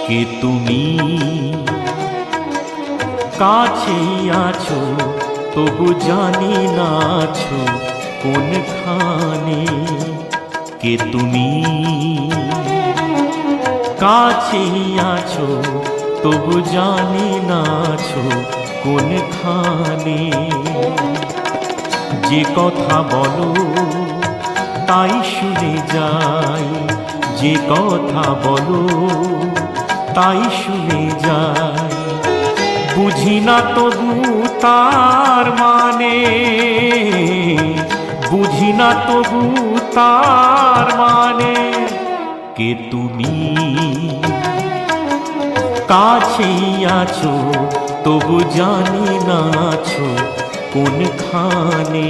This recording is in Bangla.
কে তুমি কাছেই আছো তবু জানি না আছো কোনখানে। কে তুমি কাছেই আছো তবু জানি না আছো কোনখানে। যে কথা বলো তাই শুনে যাই, যে কথা বলো তাই শুনে যাই। বুঝি না তবু তার মানে, বুঝি না তবু তার মানে। কে তুমি কাছেই আছো তবু জানি না আছো কোনখানে।